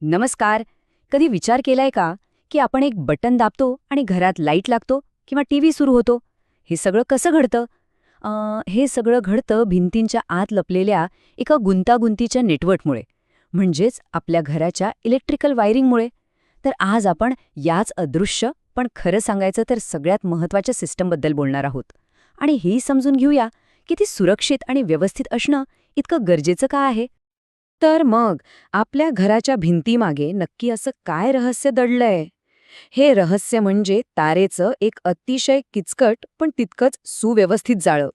नमस्कार. कधी विचार केलाय का की आपण एक बटन दाबतो आणि घरात लाईट लागतो किंवा टीव्ही सुरू होतो? हे सगळं कसं घडतं? हे सगळं घडतं भिंतींच्या आत लपलेल्या एका गुंतागुंतीच्या नेटवर्कमुळे, म्हणजेच आपल्या घराच्या इलेक्ट्रिकल वायरिंगमुळे. तर आज आपण याच अदृश्य पण खरं सांगायचं तर सगळ्यात महत्त्वाच्या सिस्टमबद्दल बोलणार आहोत. आणि हे समजून घेऊया की ती सुरक्षित आणि व्यवस्थित असणं इतकं गरजेचं का आहे. तर मग आपल्या घराच्या भिंतीमागे नक्की असं काय रहस्य दडलंय? हे रहस्य म्हणजे तारेचं एक अतिशय किचकट पण तितकंच सुव्यवस्थित जाळं.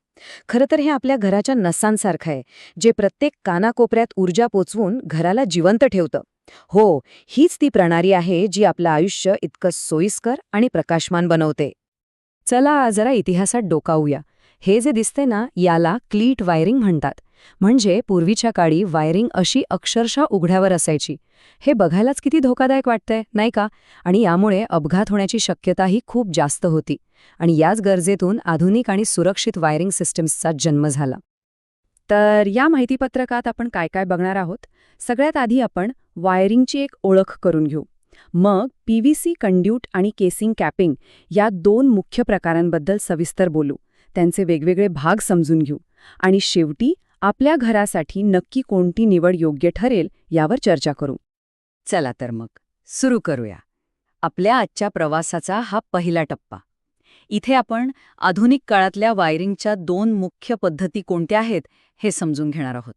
खरं तर हे आपल्या घराच्या नसांसारखं आहे, जे प्रत्येक कानाकोपऱ्यात ऊर्जा पोचवून घराला जिवंत ठेवतं. हो, हीच ती प्रणाली आहे जी आपलं आयुष्य इतकं सोयीस्कर आणि प्रकाशमान बनवते. चला जरा इतिहासात डोकावूया. हे जे दिसते ना, याला क्लीट वायरिंग म्हणतात. म्हणजे पूर्वीच्या काळी वायरिंग अशी अक्षरशः उघड्यावर असायची. हे बघायलाच किती धोकादायक वाटतंय, नाही का? आणि यामुळे अपघात होण्याची शक्यताही खूप जास्त होती. आणि याच गरजेतून आधुनिक आणि सुरक्षित वायरिंग सिस्टम्सचा जन्म झाला. तर या माहितीपत्रकात आपण काय काय बघणार आहोत? सगळ्यात आधी आपण वायरिंगची एक ओळख करून घेऊ. मग पीव्हीसी कंड्यूट आणि केसिंग कॅपिंग या दोन मुख्य प्रकारांबद्दल सविस्तर बोलू. त्यांचे वेगवेगळे भाग समजून घेऊ. आणि शेवटी आपल्या घरासाठी नक्की कोणती निवड योग्य ठरेल यावर चर्चा करू. चला तर मग सुरू करूया आपल्या आजच्या प्रवासाचा हा पहिला टप्पा. इथे आपण आधुनिक काळातल्या वायरिंगच्या दोन मुख्य पद्धती कोणत्या आहेत हे समजून घेणार आहोत.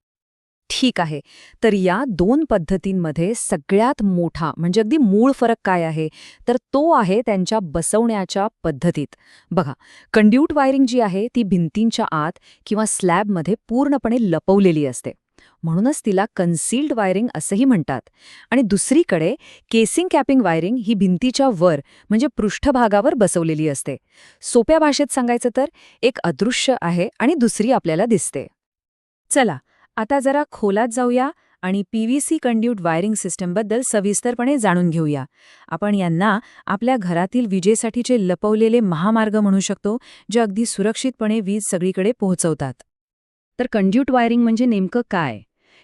ठीक आहे, तर या दोन पद्धतींमध्ये सगळ्यात मोठा म्हणजे अगदी मूळ फरक काय आहे, तर तो आहे त्यांच्या बसवण्याच्या पद्धतीत. बघा, कंड्यूट वायरिंग जी आहे ती भिंतींच्या आत किंवा स्लॅबमध्ये पूर्णपणे लपवलेली असते, म्हणूनच तिला कन्सील्ड वायरिंग असंही म्हणतात. आणि दुसरीकडे केसिंग कॅपिंग वायरिंग ही भिंतीच्या वर म्हणजे पृष्ठभागावर बसवलेली असते. सोप्या भाषेत सांगायचं तर एक अदृश्य आहे आणि दुसरी आपल्याला दिसते. चला आता जरा खोलात जाऊया आणि पीव्हीसी कंड्यूट वायरिंग सिस्टमबद्दल सविस्तरपणे जाणून घेऊया. आपण यांना आपल्या घरातील विजेसाठीचे लपवलेले महामार्ग म्हणू शकतो, जे अगदी सुरक्षितपणे वीज सगळीकडे पोहोचवतात. तर कंड्यूट वायरिंग म्हणजे नेमकं काय?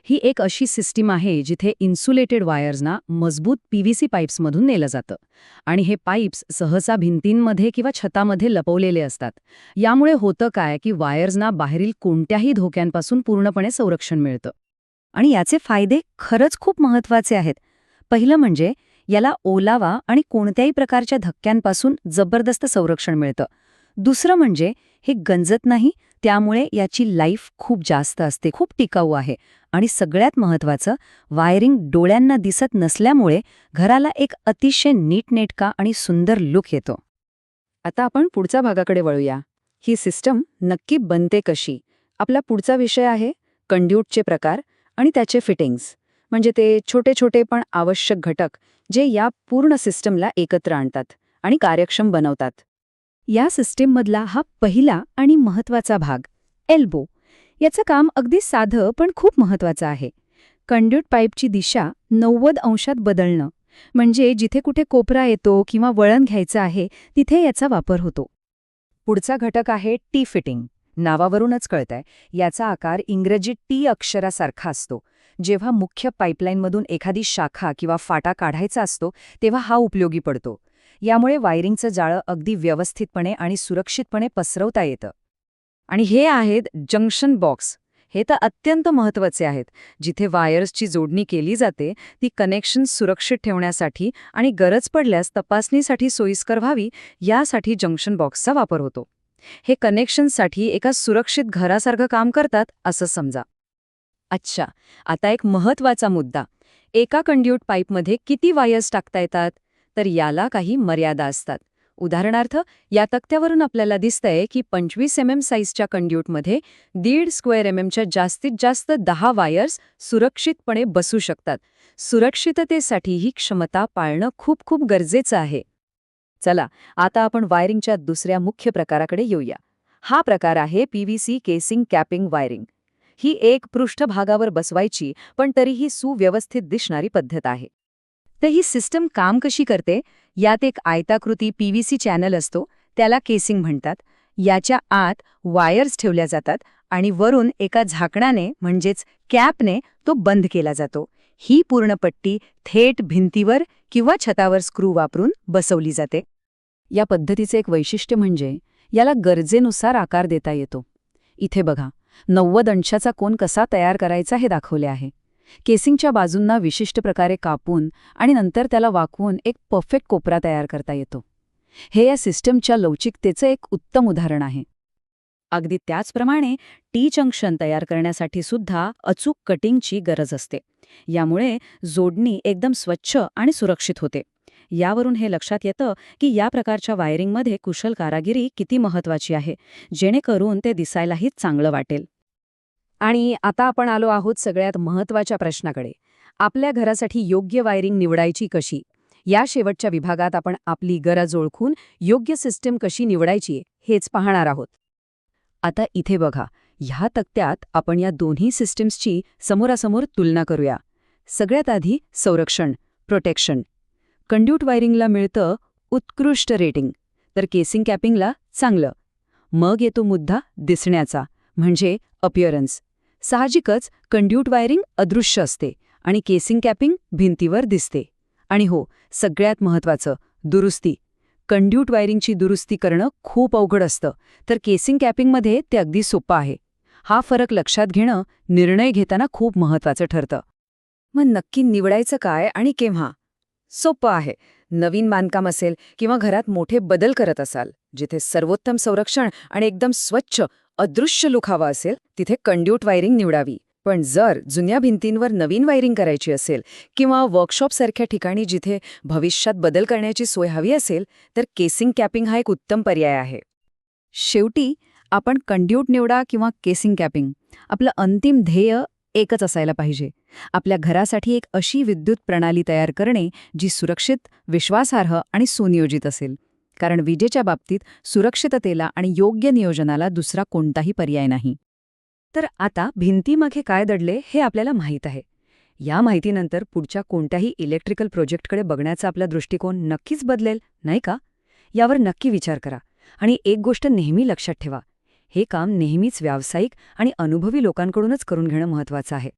ही एक अशी सिस्टीम आहे जिथे इन्सुलेटेड वायर्सना मजबूत पीव्हीसी पाईप्समधून नेलं जातं. आणि हे पाईप्स सहसा भिंतींमध्ये किंवा छतामध्ये लपवलेले असतात. यामुळे होतं काय की वायर्सना बाहेरील कोणत्याही धोक्यांपासून पूर्णपणे संरक्षण मिळतं. आणि याचे फायदे खरंच खूप महत्त्वाचे आहेत. पहिलं म्हणजे याला ओलावा आणि कोणत्याही प्रकारच्या धक्क्यांपासून जबरदस्त संरक्षण मिळतं. दुसरं म्हणजे हे गंजत नाही, त्यामुळे याची लाईफ खूप जास्त असते, खूप टिकाऊ आहे. आणि सगळ्यात महत्त्वाचं, वायरिंग डोळ्यांना दिसत नसल्यामुळे घराला एक अतिशय नीटनेटका आणि सुंदर लुक येतो. आता आपण पुढच्या भागाकडे वळूया. ही सिस्टम नक्की बनते कशी? आपला पुढचा विषय आहे कंड्यूटचे प्रकार आणि त्याचे फिटिंग्स, म्हणजे ते छोटे छोटे पण आवश्यक घटक जे या पूर्ण सिस्टमला एकत्र आणतात आणि कार्यक्षम बनवतात. या सिस्टीममधला हा पहिला आणि महत्त्वाचा भाग, एल्बो. याचं काम अगदी साधं पण खूप महत्त्वाचं आहे. कंड्यूट पाईपची दिशा 90 अंशात बदलणं, म्हणजे जिथे कुठे कोपरा येतो किंवा वळण घ्यायचं आहे तिथे याचा वापर होतो. पुढचा घटक आहे टी फिटिंग. नावावरूनच कळतंय, याचा आकार इंग्रजी टी अक्षरासारखा असतो. जेव्हा मुख्य पाईपलाईनमधून एखादी शाखा किंवा फाटा काढायचा असतो तेव्हा हा उपयोगी पडतो. यामुळे वायरिंगचं जाळं अगदी व्यवस्थितपणे आणि सुरक्षितपणे पसरवता येतं. आणि हे आहेत जंक्शन बॉक्स. हे तर अत्यंत महत्त्वाचे आहेत. जिथे वायर्सची जोडणी केली जाते ती कनेक्शन सुरक्षित ठेवण्यासाठी आणि गरज पडल्यास तपासणीसाठी सोयीस्कर व्हावी यासाठी जंक्शन बॉक्सचा वापर होतो. हे कनेक्शनसाठी एका सुरक्षित घरासारखं काम करतात असं समजा. अच्छा, आता एक महत्त्वाचा मुद्दा. एका कंड्यूट पाईपमध्ये किती वायर्स टाकता येतात? तर याला काही मर्यादा असतात. उदाहरणार्थ, या तक्त्यावरून आपल्याला दिसतंय की 25 साईजच्या कंड्यूटमध्ये 1.5 स्क्वेअर च्या जास्तीत जास्त 10 वायर्स सुरक्षितपणे बसू शकतात. सुरक्षिततेसाठी ही क्षमता पाळणं खूप खूप गरजेचं आहे. चला आता आपण वायरिंगच्या दुसऱ्या मुख्य प्रकाराकडे येऊया. हा प्रकार आहे पीव्हीसी केसिंग कॅपिंग वायरिंग. ही एक पृष्ठभागावर बसवायची पण तरीही सुव्यवस्थित दिसणारी पद्धत आहे. तर ही सिस्टम काम कशी करते? यात एक आयताकृती पीव्हीसी चॅनल असतो, त्याला केसिंग म्हणतात. याच्या आत वायर्स ठेवल्या जातात आणि वरून एका झाकणाने म्हणजेच कॅपने तो बंद केला जातो. ही पूर्ण पट्टी थेट भिंतीवर किंवा छतावर स्क्रू वापरून बसवली जाते. या पद्धतीचे एक वैशिष्ट्य म्हणजे याला गरजेनुसार आकार देता येतो. इथे बघा, 90 अंशाचा कोन कसा तयार करायचा हे दाखवले आहे. केसिंगच्या बाजूंना विशिष्ट प्रकारे कापून आणि नंतर त्याला वाकवून एक परफेक्ट कोपरा तयार करता येतो. हे या सिस्टमच्या लवचिकतेचं एक उत्तम उदाहरण आहे. अगदी त्याचप्रमाणे टी जंक्शन तयार करण्यासाठी सुद्धा अचूक कटिंगची गरज असते. यामुळे जोडणी एकदम स्वच्छ आणि सुरक्षित होते. यावरून हे लक्षात येतं की या प्रकारच्या वायरिंगमध्ये कुशल कारागिरी किती महत्त्वाची आहे, जेणेकरून ते दिसायलाही चांगलं वाटेल. आणि आता आपण आलो आहोत सगळ्यात महत्त्वाच्या प्रश्नाकडे. आपल्या घरासाठी योग्य वायरिंग निवडायची कशी? या शेवटच्या विभागात आपण आपली गरज ओळखून योग्य सिस्टम कशी निवडायची हेच पाहणार आहोत. आता इथे बघा, ह्या तक्त्यात आपण या दोन्ही सिस्टम्सची समोरासमोर तुलना करूया. सगळ्यात आधी संरक्षण, प्रोटेक्शन. कंड्यूट वायरिंगला मिळतं उत्कृष्ट रेटिंग, तर केसिंग कॅपिंगला चांगलं. मग येतो मुद्दा दिसण्याचा, म्हणजे अपिअरन्स. साहजिकच कंड्यूट वायरिंग अदृश्य असते आणि केसिंग कॅपिंग भिंतीवर दिसते. आणि हो, सगळ्यात महत्त्वाचं, दुरुस्ती. कंड्यूट वायरिंगची दुरुस्ती करणं खूप अवघड असतं, तर केसिंग कॅपिंगमध्ये ते अगदी सोपं आहे. हा फरक लक्षात घेणं निर्णय घेताना खूप महत्त्वाचं ठरतं. मग नक्की निवडायचं काय आणि केव्हा? सोपं आहे. नवीन बांधकाम असेल किंवा घरात मोठे बदल करत असाल, जिथे सर्वोत्तम संरक्षण आणि एकदम स्वच्छ, अदृश्य लुक हवा असेल, तिथे कंड्यूट वायरिंग निवडावी. पण जर जुन्या भिंतींवर नवीन वायरिंग करायची असेल किंवा वर्कशॉपसारख्या ठिकाणी जिथे भविष्यात बदल करण्याची सोय हवी असेल, तर केसिंग कॅपिंग हा एक उत्तम पर्याय आहे. शेवटी आपण कंड्यूट निवडा किंवा केसिंग कॅपिंग, आपलं अंतिम ध्येय एकच असायला पाहिजे. आपल्या घरासाठी एक अशी विद्युत प्रणाली तयार करणे जी सुरक्षित, विश्वासार्ह आणि सुनियोजित असेल. कारण विजेच्या बाबतीत सुरक्षिततेला आणि योग्य नियोजनाला दुसरा कोणताही पर्याय नाही. तर आता भिंतीमागे काय दडले हे आपल्याला माहीत आहे. या माहितीनंतर पुढच्या कोणत्याही इलेक्ट्रिकल प्रोजेक्टकडे बघण्याचा आपला दृष्टिकोन नक्कीच बदलेल, नाही का? यावर नक्की विचार करा. आणि एक गोष्ट नेहमी लक्षात ठेवा, हे काम नेहमीच व्यावसायिक आणि अनुभवी लोकांकडूनच करून घेणं महत्त्वाचं आहे.